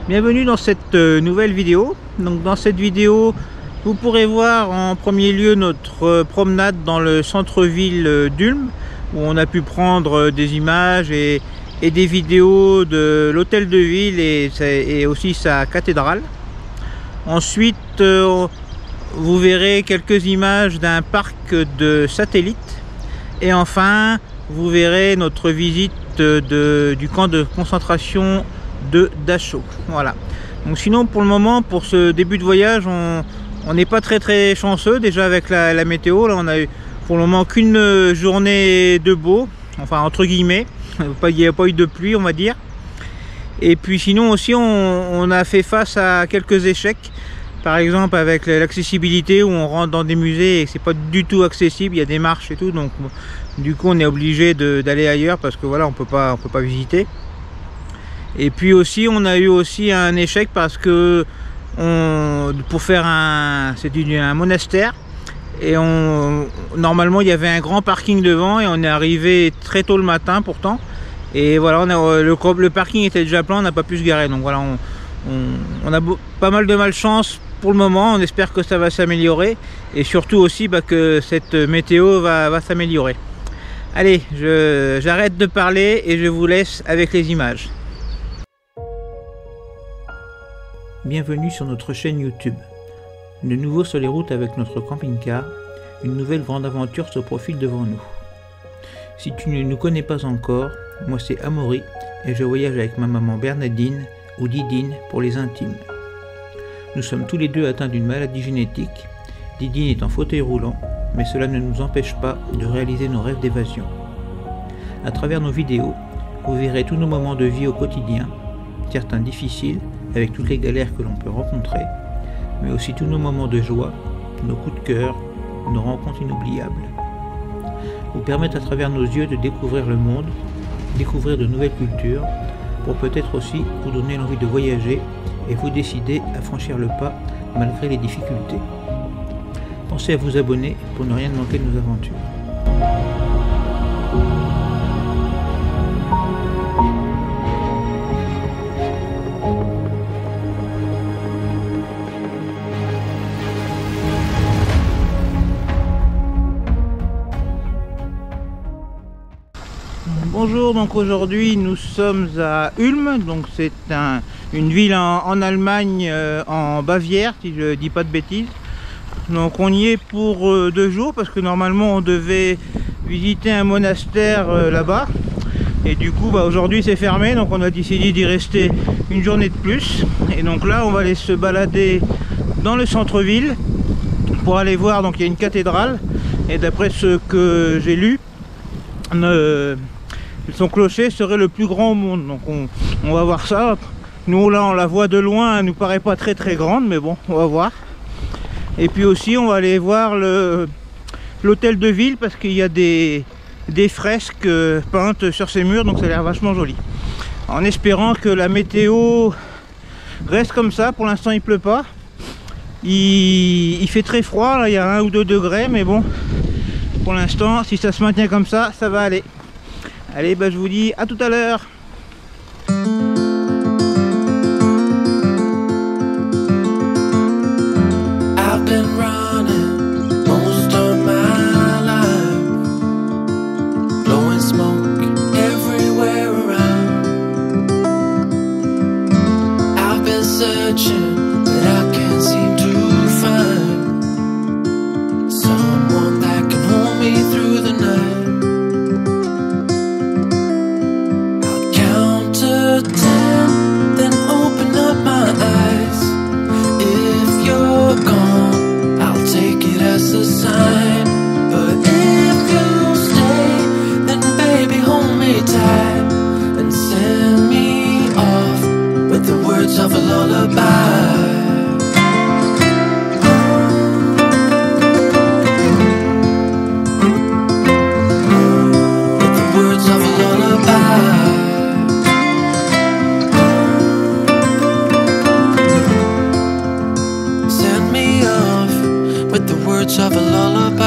Bienvenue dans cette nouvelle vidéo. Donc dans cette vidéo, vous pourrez voir en premier lieu notre promenade dans le centre-ville d'Ulm, où on a pu prendre des images et des vidéos de l'hôtel de ville et aussi sa cathédrale. Ensuite, vous verrez quelques images d'un parc de satellites. Et enfin, vous verrez notre visite du camp de concentration de Dachau. Voilà. Donc sinon, pour le moment, pour ce début de voyage, on n'est pas très chanceux déjà avec la météo. Là, on a eu pour le moment qu'une journée de beau, enfin entre guillemets. Il n'y a pas eu de pluie, on va dire. Et puis sinon aussi, on a fait face à quelques échecs. Par exemple avec l'accessibilité, où on rentre dans des musées et c'est pas du tout accessible, il y a des marches et tout, donc du coup on est obligé d'aller ailleurs parce que voilà, on peut pas visiter. Et puis aussi on a eu aussi un échec parce que pour faire c'était un monastère et normalement il y avait un grand parking devant et on est arrivé très tôt le matin pourtant, et voilà, le parking était déjà plein, on n'a pas pu se garer, donc voilà, on a pas mal de malchance pour le moment. On espère que ça va s'améliorer et surtout aussi que cette météo va s'améliorer. Allez, j'arrête de parler et je vous laisse avec les images. Bienvenue sur notre chaîne YouTube. De nouveau sur les routes avec notre camping-car, une nouvelle grande aventure se profile devant nous. Si tu ne nous connais pas encore, moi c'est Amaury et je voyage avec ma maman Bernadine ou Didine pour les intimes. Nous sommes tous les deux atteints d'une maladie génétique. Didine est en fauteuil roulant, mais cela ne nous empêche pas de réaliser nos rêves d'évasion. À travers nos vidéos, vous verrez tous nos moments de vie au quotidien, certains difficiles avec toutes les galères que l'on peut rencontrer, mais aussi tous nos moments de joie, nos coups de cœur, nos rencontres inoubliables. Vous permettre à travers nos yeux de découvrir le monde, découvrir de nouvelles cultures, pour peut-être aussi vous donner l'envie de voyager et vous décider à franchir le pas malgré les difficultés. Pensez à vous abonner pour ne rien manquer de nos aventures. Bonjour, donc aujourd'hui nous sommes à Ulm, donc c'est une ville en Allemagne, en Bavière si je dis pas de bêtises. Donc on y est pour 2 jours parce que normalement on devait visiter un monastère là-bas, et du coup aujourd'hui c'est fermé, donc on a décidé d'y rester une journée de plus. Et donc là on va aller se balader dans le centre-ville pour aller voir, donc il y a une cathédrale et d'après ce que j'ai lu, son clocher serait le plus grand au monde, donc on va voir ça. Nous là on la voit de loin, elle nous paraît pas très grande, mais bon, on va voir. Et puis aussi on va aller voir l'hôtel de ville parce qu'il y a des fresques peintes sur ces murs, donc ça a l'air vachement joli. En espérant que la météo reste comme ça. Pour l'instant il pleut pas, il fait très froid là, il y a 1 ou 2 degrés, mais bon, pour l'instant si ça se maintient comme ça, ça va aller. Allez, je vous dis à tout à l'heure. I've been running most of my life, blowing smoke everywhere around. I've been searching, but I can't seem to find someone that can hold me through the night. Of a lullaby, with the words of a lullaby. Send me off with the words of a lullaby.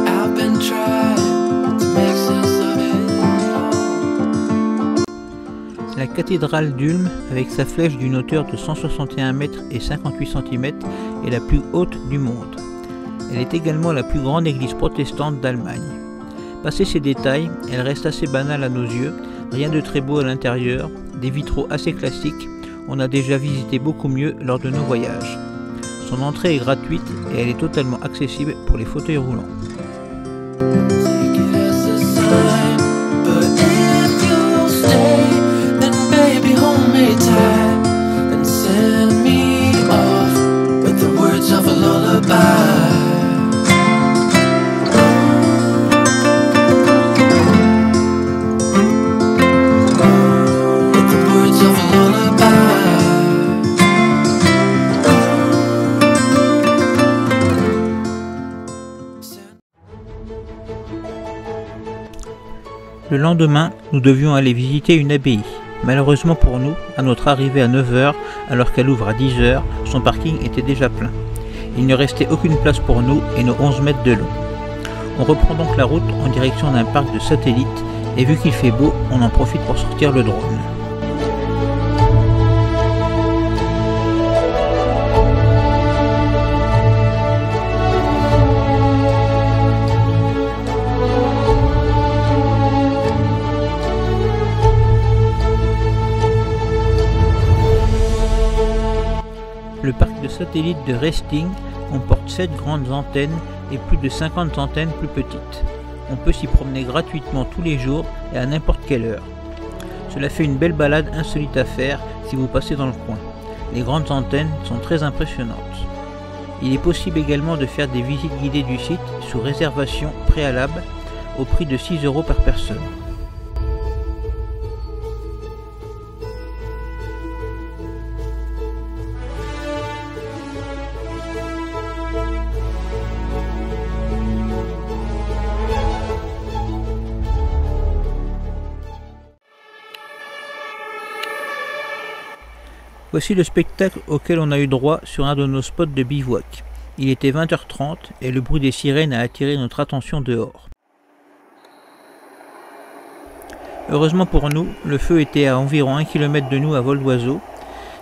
I've been trying to make sense of it. cathédrale d'Ulm, avec sa flèche d'une hauteur de 161 mètres et 58 cm, est la plus haute du monde. Elle est également la plus grande église protestante d'Allemagne. Passé ces détails, elle reste assez banale à nos yeux, rien de très beau à l'intérieur, des vitraux assez classiques, on a déjà visité beaucoup mieux lors de nos voyages. Son entrée est gratuite et elle est totalement accessible pour les fauteuils roulants. Le lendemain, nous devions aller visiter une abbaye. Malheureusement pour nous, à notre arrivée à 9 h, alors qu'elle ouvre à 10 h, son parking était déjà plein. Il ne restait aucune place pour nous et nos 11 mètres de long. On reprend donc la route en direction d'un parc de satellites et vu qu'il fait beau, on en profite pour sortir le drone. Le parc de satellites de Resting comporte 7 grandes antennes et plus de 50 antennes plus petites. On peut s'y promener gratuitement tous les jours et à n'importe quelle heure. Cela fait une belle balade insolite à faire si vous passez dans le coin. Les grandes antennes sont très impressionnantes. Il est possible également de faire des visites guidées du site sous réservation préalable au prix de 6 € par personne. Voici le spectacle auquel on a eu droit sur un de nos spots de bivouac. Il était 20 h 30 et le bruit des sirènes a attiré notre attention dehors. Heureusement pour nous, le feu était à environ 1 km de nous à vol d'oiseau.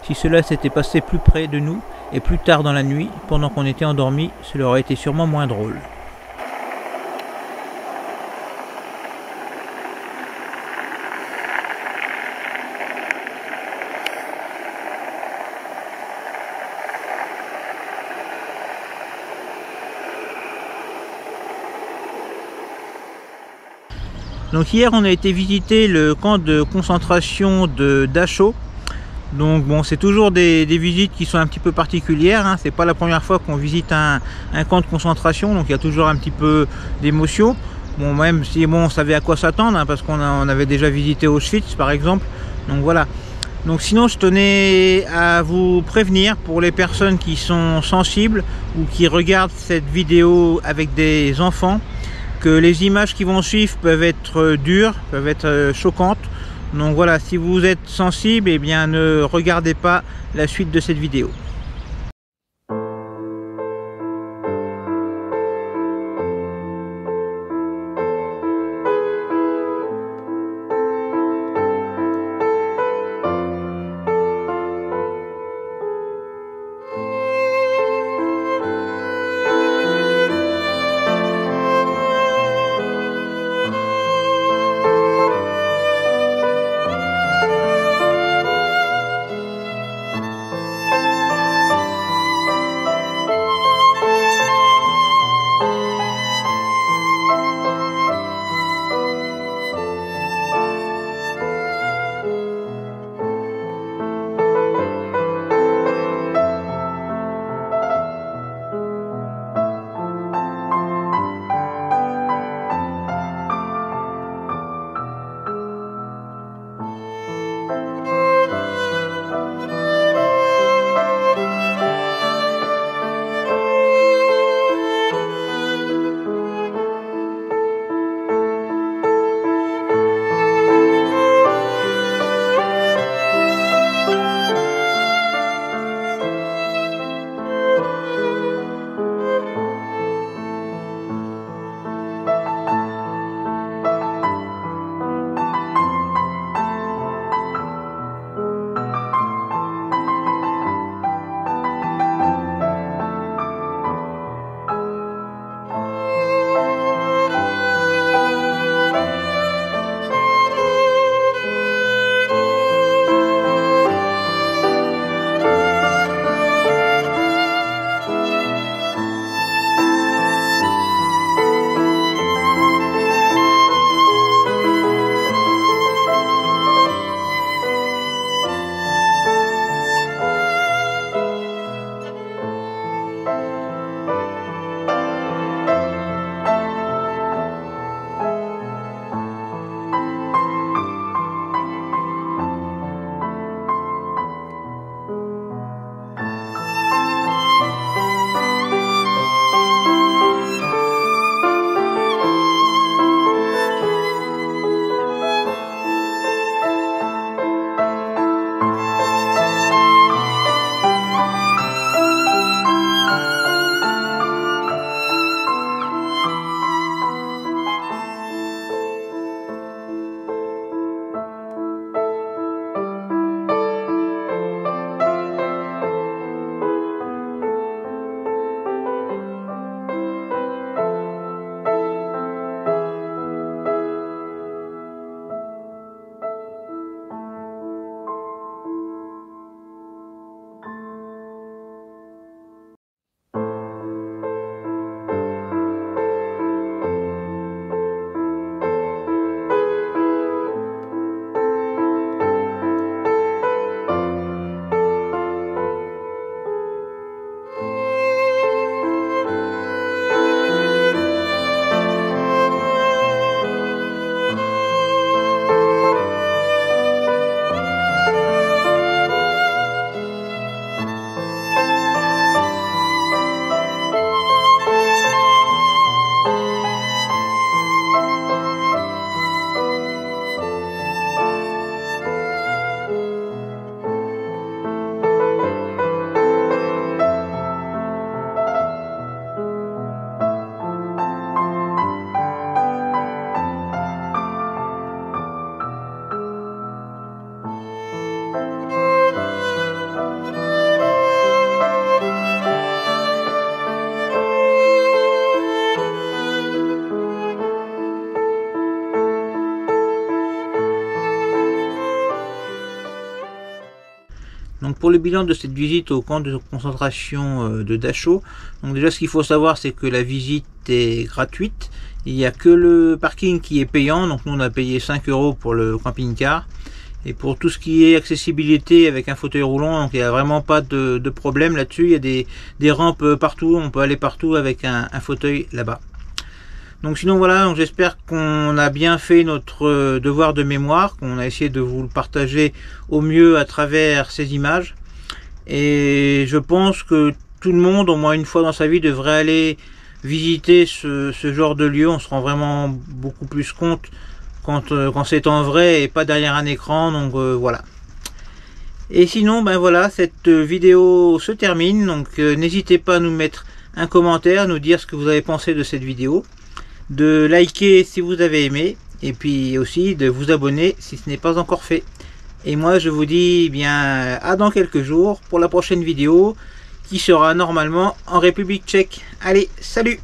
Si cela s'était passé plus près de nous et plus tard dans la nuit, pendant qu'on était endormis, cela aurait été sûrement moins drôle. Donc hier on a été visiter le camp de concentration de Dachau. Donc bon, c'est toujours des visites qui sont un petit peu particulières, hein. C'est pas la première fois qu'on visite un camp de concentration, donc il y a toujours un petit peu d'émotion. Bon, même si bon, on savait à quoi s'attendre, hein, parce qu'on avait déjà visité Auschwitz par exemple. Donc voilà. Donc sinon je tenais à vous prévenir pour les personnes qui sont sensibles ou qui regardent cette vidéo avec des enfants, que les images qui vont suivre peuvent être dures, peuvent être choquantes. Donc voilà, si vous êtes sensible, eh bien ne regardez pas la suite de cette vidéo. Donc pour le bilan de cette visite au camp de concentration de Dachau, donc déjà ce qu'il faut savoir, c'est que la visite est gratuite. Il n'y a que le parking qui est payant, donc nous on a payé 5 € pour le camping-car. Et pour tout ce qui est accessibilité avec un fauteuil roulant, donc il n'y a vraiment pas de problème là-dessus. Il y a des rampes partout, on peut aller partout avec un fauteuil là-bas. Donc sinon voilà, donc j'espère qu'on a bien fait notre devoir de mémoire, qu'on a essayé de vous le partager au mieux à travers ces images. Et je pense que tout le monde, au moins une fois dans sa vie, devrait aller visiter ce genre de lieu. On se rend vraiment beaucoup plus compte quand c'est en vrai et pas derrière un écran. Donc voilà. Et sinon, ben voilà, cette vidéo se termine. Donc n'hésitez pas à nous mettre un commentaire, nous dire ce que vous avez pensé de cette vidéo, de liker si vous avez aimé, et puis aussi de vous abonner si ce n'est pas encore fait. Et moi je vous dis bien à dans quelques jours pour la prochaine vidéo qui sera normalement en République tchèque. Allez, salut!